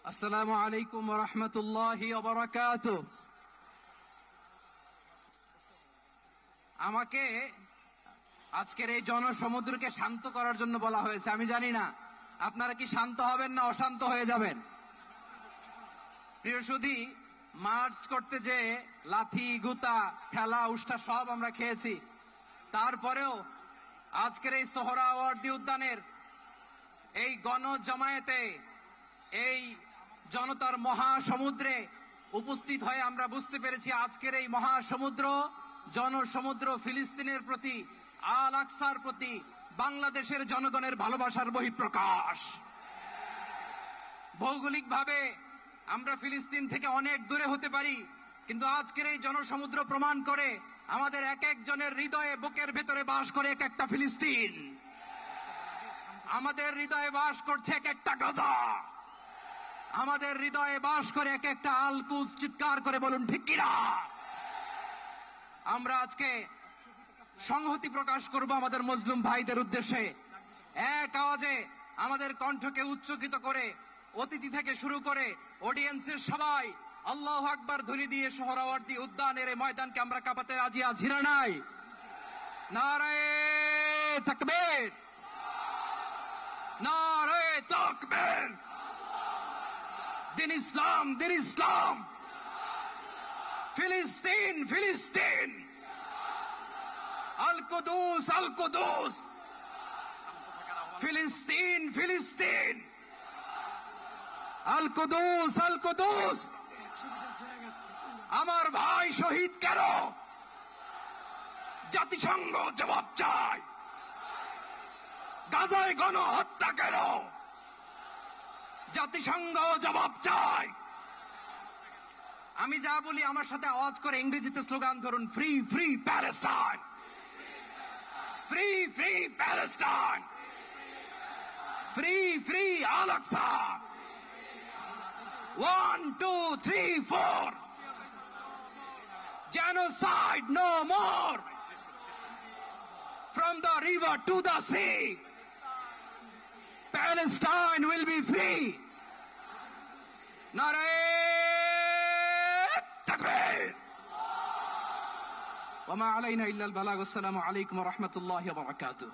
আসসালামু আলাইকুম ওয়া রাহমাতুল্লাহি ওয়া বারাকাতুহু। আমাকে আজকের এই জনসমুদ্রকে শান্ত করার জন্য বলা হয়েছে। আমি জানি না আপনারা কি শান্ত হবেন না অশান্ত হয়ে যাবেন। প্রিয় সুধী, মার্চ করতে যে লাথি গুতা ঠেলা উষ্টা সব আমরা খেয়েছি, তারপরেও আজকের এই সোহরাওয়ার্দী উদ্যানের এই গণজামায়াতে, এই জনতার মহাসমুদ্রে উপস্থিত হয়ে আমরা বুঝতে পেরেছি আজকের এই মহাসমুদ্র, জনসমুদ্র ফিলিস্তিনের প্রতি, আল আকসার প্রতি বাংলাদেশের জনগণের ভালোবাসার বহিঃপ্রকাশ। ভৌগোলিকভাবে আমরা ফিলিস্তিন থেকে অনেক দূরে হতে পারি, কিন্তু আজকের এই জনসমুদ্র প্রমাণ করে আমাদের এক একজনের হৃদয়ে, বুকের ভেতরে বাস করে এক একটা ফিলিস্তিন। আমাদের হৃদয়ে বাস করছে এক একটা গাজা, আমাদের হৃদয়ে বাস করে এক একটা আল কুদস। চিৎকার করে বলুন ঠিক কিনা। আমরা আজকে সংহতি প্রকাশ করব আমাদের মজলুম ভাইদের উদ্দেশ্যে। এক আওয়াজে আমাদের কণ্ঠকে উচ্চকিত করে অতিথি থেকে শুরু করে অডিয়েন্সের সবাই আল্লাহু আকবার ধ্বনি দিয়ে সোহরাওয়ার্দী উদ্যানের এই ময়দানকে আমরা কাঁপাতে রাজি আছি না নাই? নারায়ে তাকবীর, নারায়ে তাকবীর। দিন ইসলাম, দিন ইসলাম। ফিলিস্তিন, ফিলিস্তিন। আল কুদুস, আল কুদুস। ফিলিস্তিন, ফিলিস্তিন। আল কুদুস, আল কুদুস। আমার ভাই শহীদ কেন? জাতিসংঘ জবাব চায়। গাজায় গণহত্যা কেন? জাতিসংঘ জবাব চায়। আমি যা বলি আমার সাথে আওয়াজ করে ইংরেজিতে স্লোগান ধরুন, free free Palestine, free free Palestine, free free Al Aqsa. 1 2 3 4, genocide no more. From the river to the sea, Palestine will be free. Naraye takbir. Wa ma alayna illa al balagh. Assalamu alaykum wa rahmatullahi wa barakatuh.